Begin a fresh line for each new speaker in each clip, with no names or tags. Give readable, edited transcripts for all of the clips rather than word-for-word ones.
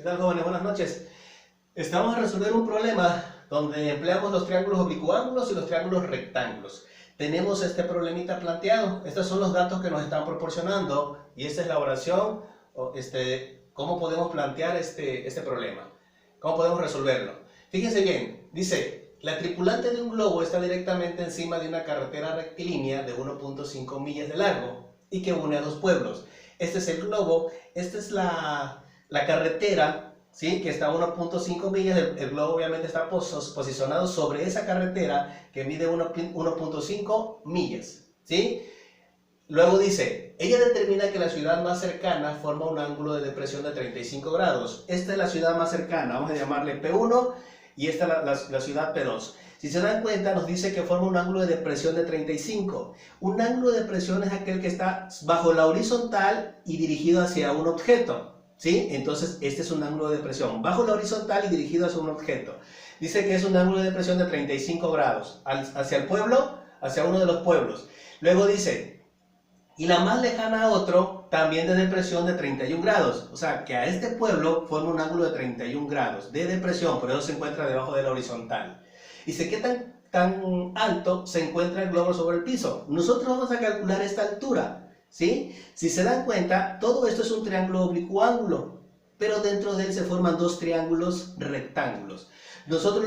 ¿Qué tal, jóvenes? Buenas noches. Vamos a resolver un problema donde empleamos los triángulos oblicuángulos y los triángulos rectángulos. Tenemos este problemita planteado. Estos son los datos que nos están proporcionando y esta es la oración, cómo podemos plantear este problema. ¿Cómo podemos resolverlo? Fíjense bien, dice, la tripulante de un globo está directamente encima de una carretera rectilínea de 1.5 millas de largo y que une a dos pueblos. Este es el globo, esta es la carretera, ¿sí? Que está a 1.5 millas, el globo obviamente está posicionado sobre esa carretera que mide 1.5 millas, ¿sí? Luego dice, ella determina que la ciudad más cercana forma un ángulo de depresión de 35 grados. Esta es la ciudad más cercana, vamos a llamarle P1 y esta es la ciudad P2. Si se dan cuenta, nos dice que forma un ángulo de depresión de 35. Un ángulo de depresión es aquel que está bajo la horizontal y dirigido hacia un objeto, ¿sí? Entonces, este es un ángulo de depresión, bajo la horizontal y dirigido hacia un objeto. Dice que es un ángulo de depresión de 35 grados, hacia el pueblo, hacia uno de los pueblos. Luego dice, y la más lejana a otro, también de depresión de 31 grados. O sea, que a este pueblo forma un ángulo de 31 grados de depresión, por eso se encuentra debajo de la horizontal. Dice, ¿qué tan alto se encuentra el globo sobre el piso? Nosotros vamos a calcular esta altura, ¿sí? Si se dan cuenta, todo esto es un triángulo oblicuángulo, pero dentro de él se forman dos triángulos rectángulos. Nosotros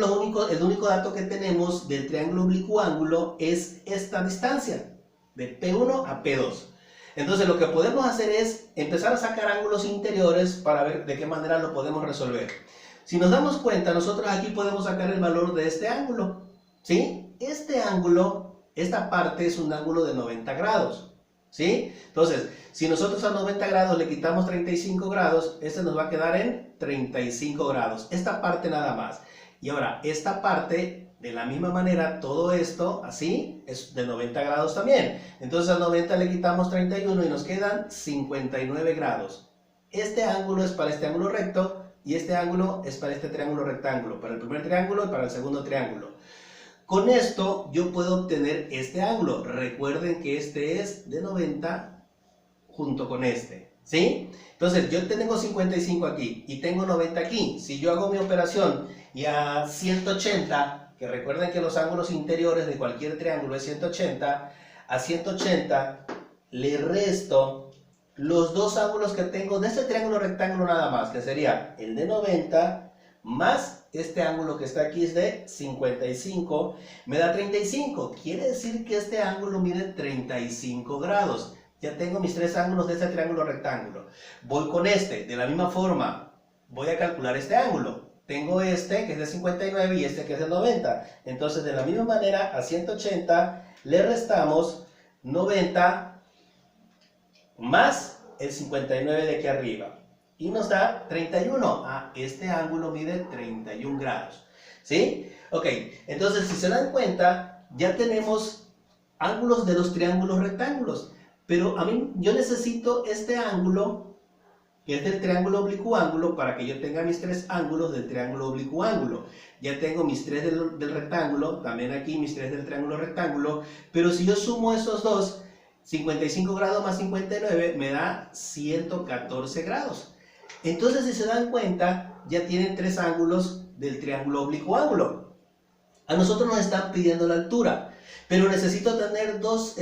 el único dato que tenemos del triángulo oblicuángulo es esta distancia, de P1 a P2. Entonces lo que podemos hacer es empezar a sacar ángulos interiores para ver de qué manera lo podemos resolver. Si nos damos cuenta, nosotros aquí podemos sacar el valor de este ángulo, ¿sí? Este ángulo, esta parte es un ángulo de 90 grados, ¿sí? Entonces, si nosotros a 90 grados le quitamos 35 grados, este nos va a quedar en 35 grados. Esta parte nada más. Y ahora, esta parte, de la misma manera, todo esto, así, es de 90 grados también. Entonces a 90 le quitamos 31 y nos quedan 59 grados. Este ángulo es para este ángulo recto y este ángulo es para este triángulo rectángulo, para el primer triángulo y para el segundo triángulo. Con esto yo puedo obtener este ángulo. Recuerden que este es de 90 junto con este, ¿sí? Entonces yo tengo 55 aquí y tengo 90 aquí. Si yo hago mi operación y a 180, que recuerden que los ángulos interiores de cualquier triángulo es 180, a 180 le resto los dos ángulos que tengo de este triángulo rectángulo nada más, que sería el de 90 más este ángulo que está aquí es de 55, me da 35. Quiere decir que este ángulo mide 35 grados. Ya tengo mis tres ángulos de este triángulo rectángulo. Voy con este, de la misma forma, voy a calcular este ángulo. Tengo este que es de 59 y este que es de 90. Entonces, de la misma manera, a 180 le restamos 90 más el 59 de aquí arriba. Y nos da 31. Este ángulo mide 31 grados. ¿Sí? Ok, entonces si se dan cuenta, ya tenemos ángulos de los triángulos rectángulos. Pero yo necesito este ángulo, que es del triángulo oblicuángulo, para que yo tenga mis tres ángulos del triángulo oblicuángulo. Ya tengo mis tres del rectángulo, también aquí mis tres del triángulo rectángulo. Pero si yo sumo esos dos, 55 grados más 59 me da 114 grados. Entonces, si se dan cuenta, ya tienen tres ángulos del triángulo oblicuángulo. A nosotros nos están pidiendo la altura, pero necesito tener dos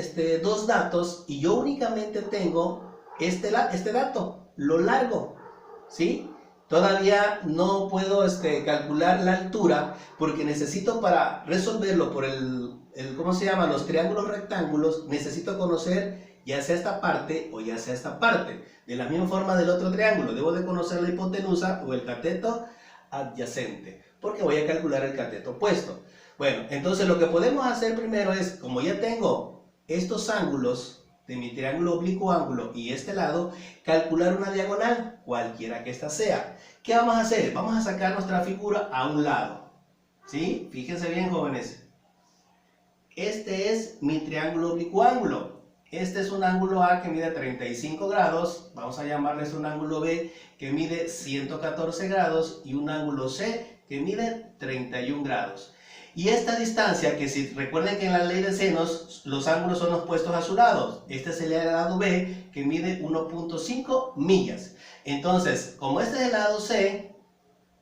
datos y yo únicamente tengo este dato, lo largo, ¿sí? Todavía no puedo calcular la altura porque necesito, para resolverlo por ¿cómo se llama? Los triángulos rectángulos, necesito conocer ya sea esta parte o ya sea esta parte. De la misma forma del otro triángulo, debo de conocer la hipotenusa o el cateto adyacente, porque voy a calcular el cateto opuesto. Bueno, entonces lo que podemos hacer primero es, como ya tengo estos ángulos de mi triángulo oblicuángulo y este lado, calcular una diagonal, cualquiera que ésta sea. ¿Qué vamos a hacer? Vamos a sacar nuestra figura a un lado, ¿sí? Fíjense bien, jóvenes. Este es mi triángulo oblicuángulo. Este es un ángulo A que mide 35 grados. Vamos a llamarles un ángulo B que mide 114 grados y un ángulo C que mide 31 grados. Y esta distancia, que si recuerden que en la ley de senos los ángulos son opuestos a su lado, este sería el lado B, que mide 1.5 millas. Entonces, como este es el lado C,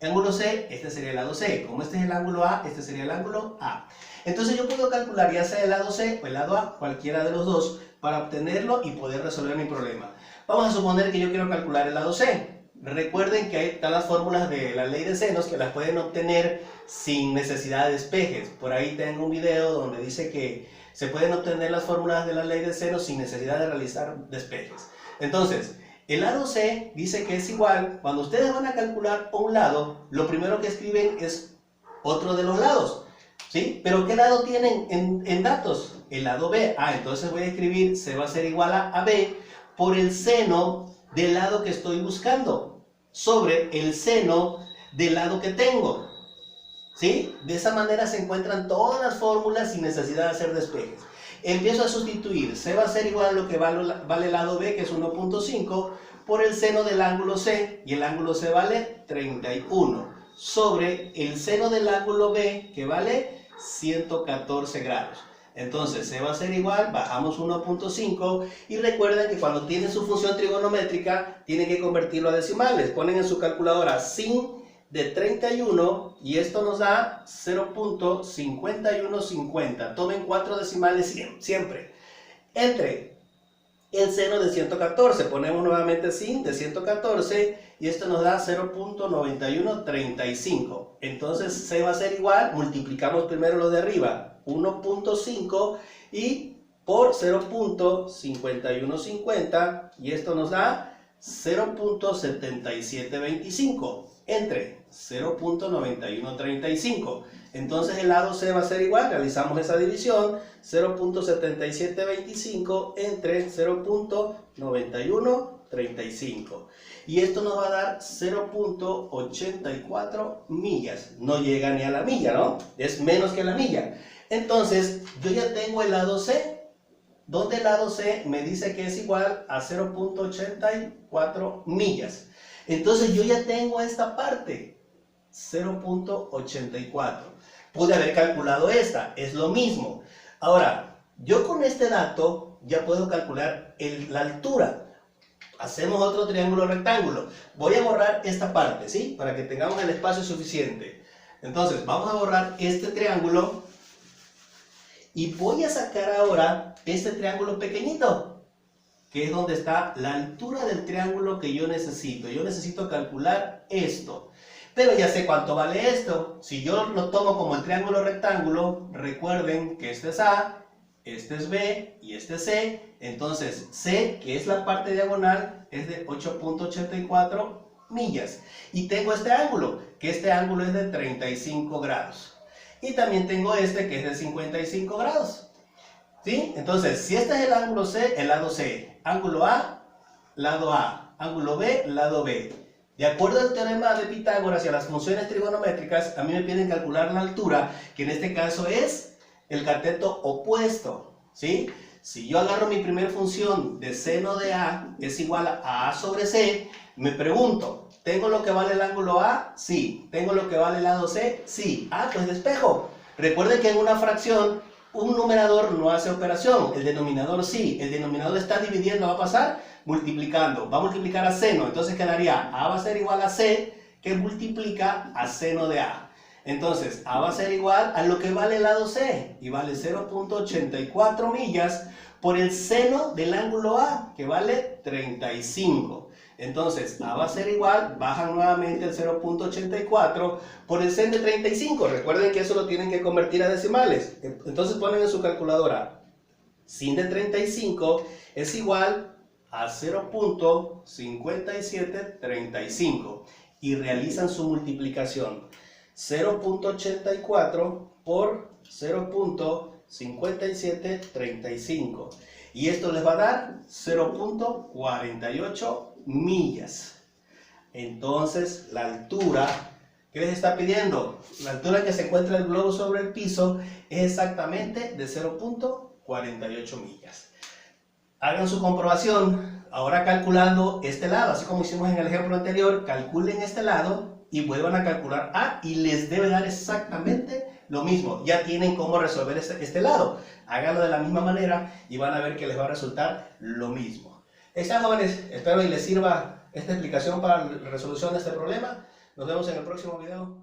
ángulo C, este sería el lado C. Como este es el ángulo A, este sería el ángulo A. Entonces yo puedo calcular ya sea el lado C o el lado A, cualquiera de los dos, para obtenerlo y poder resolver mi problema. Vamos a suponer que yo quiero calcular el lado C. Recuerden que están las fórmulas de la ley de senos que las pueden obtener sin necesidad de despejes. Por ahí tengo un video donde dice que se pueden obtener las fórmulas de la ley de senos sin necesidad de realizar despejes. Entonces, el lado C dice que es igual, cuando ustedes van a calcular un lado, lo primero que escriben es otro de los lados, ¿sí? Pero ¿qué lado tienen en datos? El lado B. Entonces voy a escribir C va a ser igual a B por el seno del lado que estoy buscando sobre el seno del lado que tengo, ¿sí? De esa manera se encuentran todas las fórmulas sin necesidad de hacer despejes. Empiezo a sustituir. C va a ser igual a lo que vale el lado B, que es 1.5, por el seno del ángulo C, y el ángulo C vale 31, sobre el seno del ángulo B, que vale 114 grados. Entonces C va a ser igual, bajamos 1.5, y recuerden que cuando tienen su función trigonométrica, tienen que convertirlo a decimales. Ponen en su calculadora sin de 31 y esto nos da 0.5150. Tomen 4 decimales siempre. Entre el seno de 114, ponemos nuevamente sin de 114 y esto nos da 0.9135. Entonces C va a ser igual, multiplicamos primero lo de arriba, 1.5 y por 0.5150 y esto nos da 0.7725 entre 0.9135. Entonces el lado C va a ser igual, realizamos esa división, 0.7725 entre 0.9135. Y esto nos va a dar 0.84 millas. No llega ni a la milla, ¿no? Es menos que la milla. Entonces yo ya tengo el lado C, donde el lado C me dice que es igual a 0.84 millas. Entonces yo ya tengo esta parte, 0.84. Pude haber calculado esta, es lo mismo. Ahora, yo con este dato ya puedo calcular la altura. Hacemos otro triángulo rectángulo. Voy a borrar esta parte, ¿sí? Para que tengamos el espacio suficiente. Entonces, vamos a borrar este triángulo. Y voy a sacar ahora este triángulo pequeñito, que es donde está la altura del triángulo que yo necesito. Yo necesito calcular esto. Pero ya sé cuánto vale esto. Si yo lo tomo como el triángulo rectángulo, recuerden que este es A, este es B y este es C. Entonces C, que es la parte diagonal, es de 8.84 millas. Y tengo este ángulo, que este ángulo es de 35 grados. Y también tengo este, que es de 55 grados. ¿Sí? Entonces, si este es el ángulo C, el lado C. Ángulo A, lado A. Ángulo B, lado B. De acuerdo al teorema de Pitágoras y a las funciones trigonométricas, a mí me piden calcular la altura, que en este caso es el cateto opuesto, ¿sí? Si yo agarro mi primera función de seno de A es igual a A sobre C, me pregunto, ¿tengo lo que vale el ángulo A? Sí. ¿Tengo lo que vale el lado C? Sí. Pues despejo. Recuerden que en una fracción, un numerador no hace operación, el denominador sí. El denominador está dividiendo, va a pasar multiplicando, va a multiplicar a seno, entonces quedaría A va a ser igual a C, que multiplica a seno de A. Entonces A va a ser igual a lo que vale el lado C, y vale 0.84 millas por el seno del ángulo A, que vale 35. Entonces A va a ser igual, bajan nuevamente el 0.84 por el seno de 35. Recuerden que eso lo tienen que convertir a decimales. Entonces ponen en su calculadora, sin de 35 es igual a 0.5735 y realizan su multiplicación. 0.84 por 0.5735 y esto les va a dar 0.48 millas. Entonces la altura que les está pidiendo, la altura que se encuentra el globo sobre el piso, es exactamente de 0.48 millas. Hagan su comprobación, ahora calculando este lado, así como hicimos en el ejemplo anterior, calculen este lado y vuelvan a calcular A y les debe dar exactamente lo mismo, ya tienen cómo resolver este lado. Háganlo de la misma manera y van a ver que les va a resultar lo mismo. Está, jóvenes, espero y les sirva esta explicación para la resolución de este problema. Nos vemos en el próximo video.